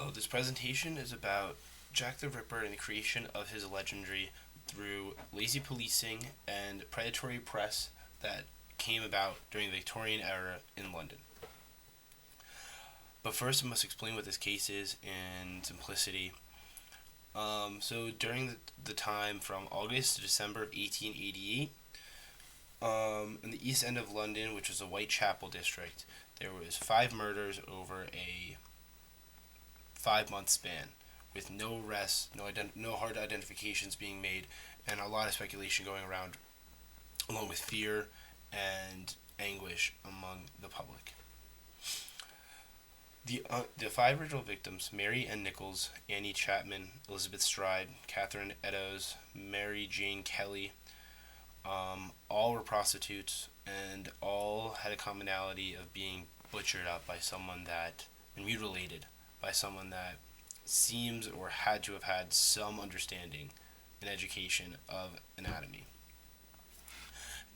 Hello, this presentation is about Jack the Ripper and the creation of his legendary through lazy policing and predatory press that came about during the Victorian era in London. But first, I must explain what this case is in simplicity. So during the time from August to December of 1888, in the East End of London, which was the Whitechapel district, there was 5 murders over a 5 month span, with no arrests, no hard identifications being made, and a lot of speculation going around, along with fear and anguish among the public. The 5 original victims, Mary Ann Nichols, Annie Chapman, Elizabeth Stride, Catherine Eddowes, Mary Jane Kelly, all were prostitutes, and all had a commonality of being butchered up by someone that, and mutilated by someone that seems or had to have had some understanding and education of anatomy.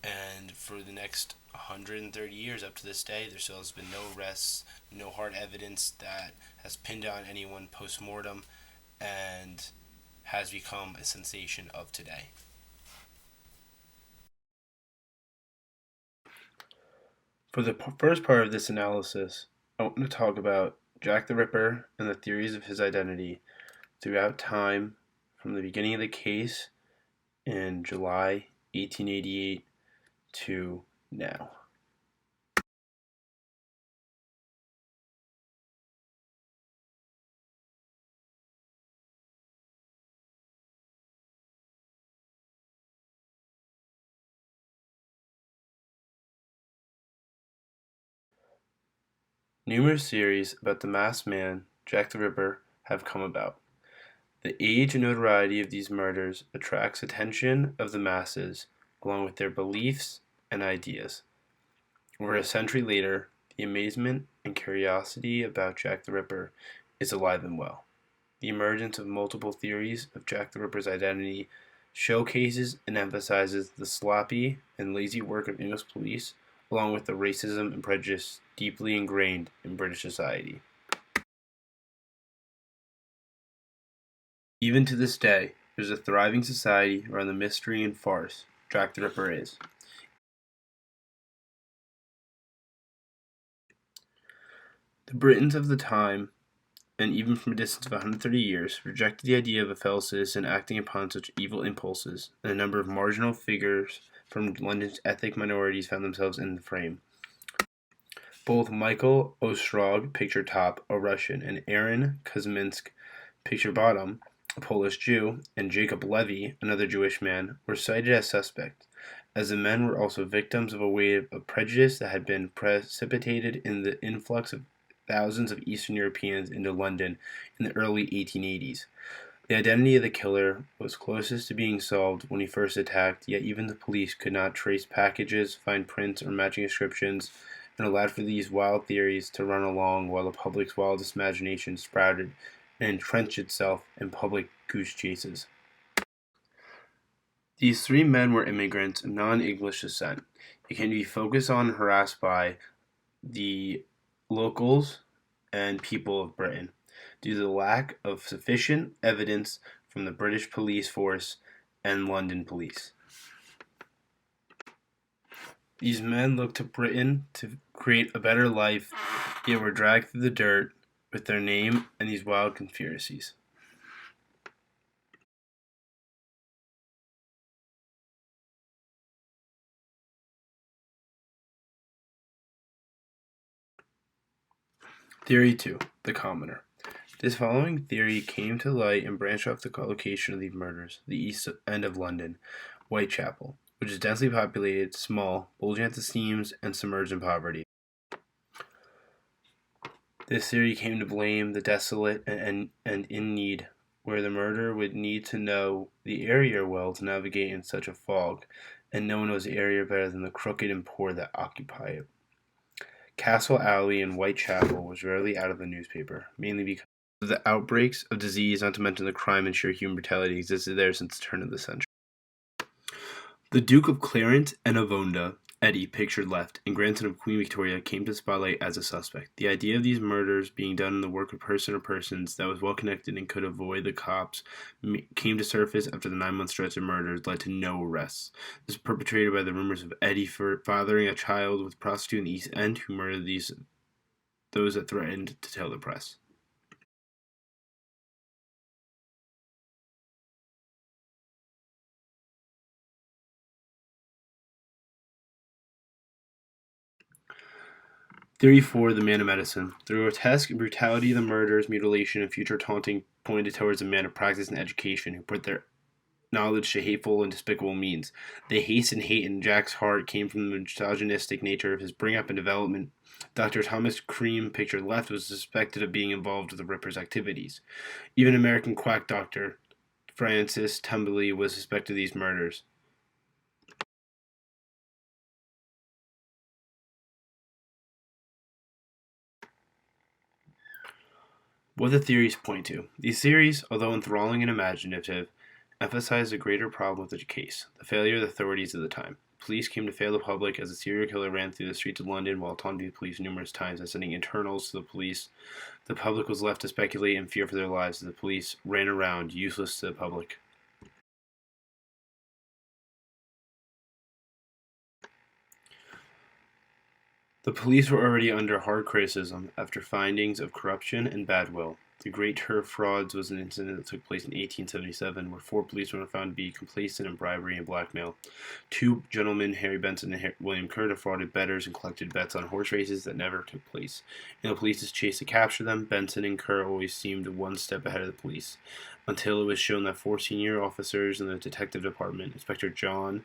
And for the next 130 years up to this day, there still has been no arrests, no hard evidence that has pinned down anyone post mortem, and has become a sensation of today. For the first part of this analysis, I want to talk about Jack the Ripper and the theories of his identity throughout time, from the beginning of the case in July 1888 to now. Numerous theories about the masked man, Jack the Ripper, have come about. The age and notoriety of these murders attracts attention of the masses, along with their beliefs and ideas. Over a century later, the amazement and curiosity about Jack the Ripper is alive and well. The emergence of multiple theories of Jack the Ripper's identity showcases and emphasizes the sloppy and lazy work of English police, along with the racism and prejudice deeply ingrained in British society. Even to this day, there's a thriving society around the mystery and farce Jack the Ripper is. The Britons of the time, and even from a distance of 130 years, rejected the idea of a fellow citizen acting upon such evil impulses, and a number of marginal figures from London's ethnic minorities found themselves in the frame. Both Michael Ostrog, picture top, a Russian, and Aaron Kuzminsk, picture bottom, a Polish Jew, and Jacob Levy, another Jewish man, were cited as suspects, as the men were also victims of a wave of prejudice that had been precipitated in the influx of thousands of Eastern Europeans into London in the early 1880s. The identity of the killer was closest to being solved when he first attacked, yet even the police could not trace packages, find prints, or matching inscriptions, and allowed for these wild theories to run along while the public's wildest imagination sprouted and entrenched itself in public goose chases. These 3 men were immigrants of non-English descent. It can be focused on and harassed by the locals and people of Britain due to the lack of sufficient evidence from the British police force and London police. These men looked to Britain to create a better life, yet were dragged through the dirt with their name and these wild conspiracies. Theory 2. The Commoner. This following theory came to light and branched off the location of these murders, the East End of London, Whitechapel, which is densely populated, small, bulging at the seams, and submerged in poverty. This theory came to blame the desolate and in need, where the murderer would need to know the area well to navigate in such a fog, and no one knows the area better than the crooked and poor that occupy it. Castle Alley in Whitechapel was rarely out of the newspaper, mainly because of the outbreaks of disease, not to mention the crime and sheer human brutality existed there since the turn of the century. The Duke of Clarence and Avonda Eddie, pictured left, and grandson of Queen Victoria, came to the spotlight as a suspect. The idea of these murders being done in the work of person or persons that was well connected and could avoid the cops came to surface after the 9-month stretch of murders led to no arrests. This was perpetrated by the rumors of Eddie fathering a child with a prostitute in the East End who murdered those that threatened to tell the press. Theory 4, the man of medicine. The grotesque brutality of the murders, mutilation, and future taunting pointed towards a man of practice and education who put their knowledge to hateful and despicable means. The haste and hate in Jack's heart came from the misogynistic nature of his bring-up and development. Dr. Thomas Cream, pictured left, was suspected of being involved with the Ripper's activities. Even American quack doctor Francis Tumbley was suspected of these murders. What the theories point to. These theories, although enthralling and imaginative, emphasize a greater problem with the case, the failure of the authorities of the time. Police came to fail the public as a serial killer ran through the streets of London while taunting the police numerous times and sending internals to the police. The public was left to speculate and fear for their lives as the police ran around, useless to the public. The police were already under hard criticism after findings of corruption and bad will. The Great Turf Frauds was an incident that took place in 1877 where 4 policemen were found to be complacent in bribery and blackmail. 2 gentlemen, Harry Benson and William Kerr, defrauded bettors and collected bets on horse races that never took place. In the police's chase to capture them, Benson and Kerr always seemed one step ahead of the police, until it was shown that 4 senior officers in the detective department, Inspector John,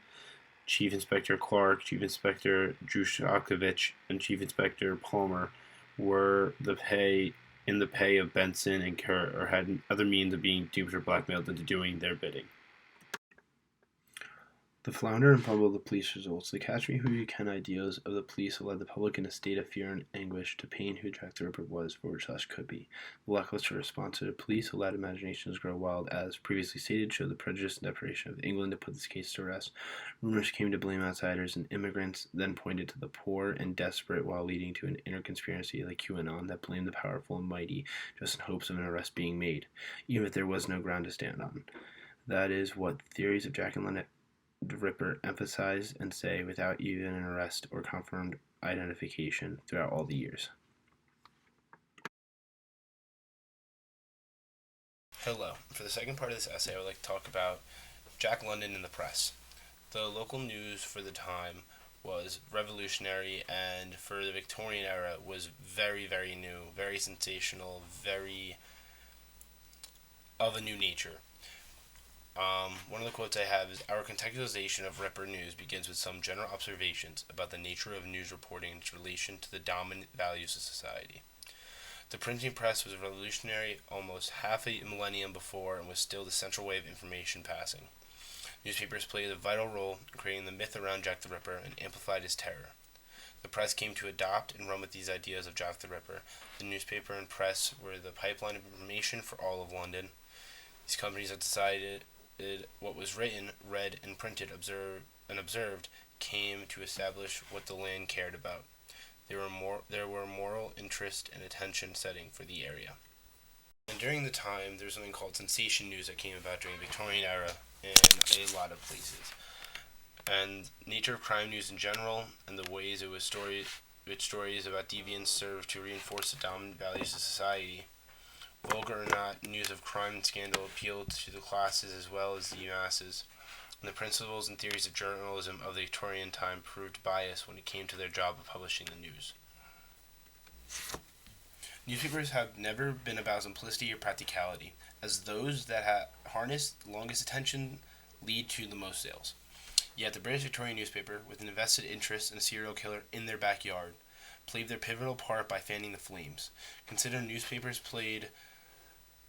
Chief Inspector Clark, Chief Inspector Drushakovich, and Chief Inspector Palmer were in the pay of Benson and Kerr, or had other means of being duped or blackmailed into doing their bidding. The flounder and fumble of the police results. The catch me who you can ideas of the police led the public in a state of fear and anguish to pain who Jack the Ripper was, for which such could be. The lackluster response to the police allowed imaginations grow wild, as previously stated, showed the prejudice and desperation of England to put this case to rest. Rumors came to blame outsiders and immigrants, then pointed to the poor and desperate, while leading to an inner conspiracy like QAnon that blamed the powerful and mighty, just in hopes of an arrest being made, even if there was no ground to stand on. That is what theories of Jack and the Ripper emphasize and say without even an arrest or confirmed identification throughout all the years. Hello. For the second part of this essay, I would like to talk about Jack London in the press. The local news for the time was revolutionary, and for the Victorian era was very, very new, very sensational, very of a new nature. One of the quotes I have is, "Our contextualization of Ripper news begins with some general observations about the nature of news reporting and its relation to the dominant values of society. The printing press was revolutionary almost half a millennium before and was still the central way of information passing. Newspapers played a vital role in creating the myth around Jack the Ripper and amplified his terror. The press came to adopt and run with these ideas of Jack the Ripper. The newspaper and press were the pipeline of information for all of London. These companies had decided what was written, read, and printed, observed, came to establish what the land cared about. There were moral interest and attention setting for the area." And during the time, there was something called sensation news that came about during the Victorian era in a lot of places. And nature of crime news in general, and the ways which stories about deviance served to reinforce the dominant values of society. Vulgar or not, news of crime and scandal appealed to the classes as well as the masses, and the principles and theories of journalism of the Victorian time proved biased when it came to their job of publishing the news. Newspapers have never been about simplicity or practicality, as those that harness longest attention lead to the most sales. Yet the British Victorian newspaper, with an invested interest in a serial killer in their backyard, played their pivotal part by fanning the flames. Consider newspapers played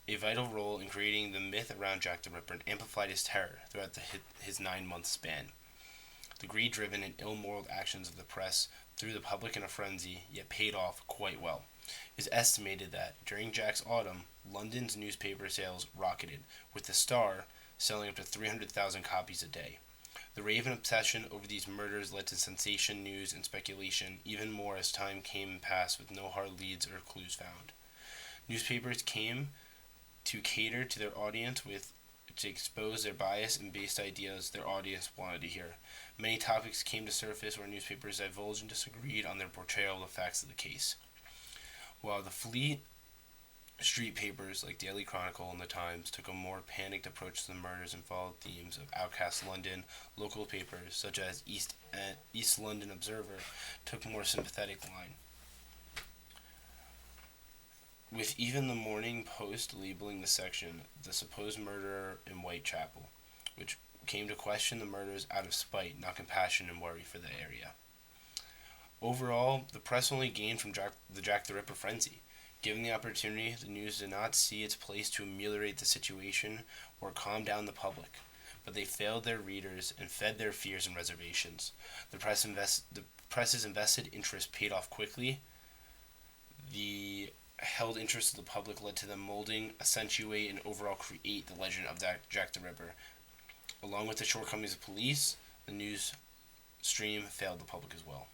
a vital role in creating the myth around Jack the Ripper and amplified his terror throughout his 9-month span. The greed-driven and ill-moral actions of the press threw the public in a frenzy, yet paid off quite well. It is estimated that, during Jack's autumn, London's newspaper sales rocketed, with the Star selling up to 300,000 copies a day. The raven obsession over these murders led to sensation news and speculation, even more as time came and passed with no hard leads or clues found. Newspapers came to cater to their audience with to expose their bias and based ideas their audience wanted to hear. Many topics came to surface where newspapers divulged and disagreed on their portrayal of the facts of the case. While the Fleet Street papers like Daily Chronicle and The Times took a more panicked approach to the murders and followed themes of outcast London, local papers such as East London Observer took a more sympathetic line, with even the Morning Post labeling the section "The Supposed Murderer in Whitechapel," which came to question the murders out of spite, not compassion and worry for the area. Overall, the press only gained from Jack the Ripper frenzy. Given the opportunity, the news did not see its place to ameliorate the situation or calm down the public, but they failed their readers and fed their fears and reservations. The press's invested interest paid off quickly. The held interest of the public led to them molding, accentuate, and overall create the legend of Jack the Ripper. Along with the shortcomings of police, the news stream failed the public as well.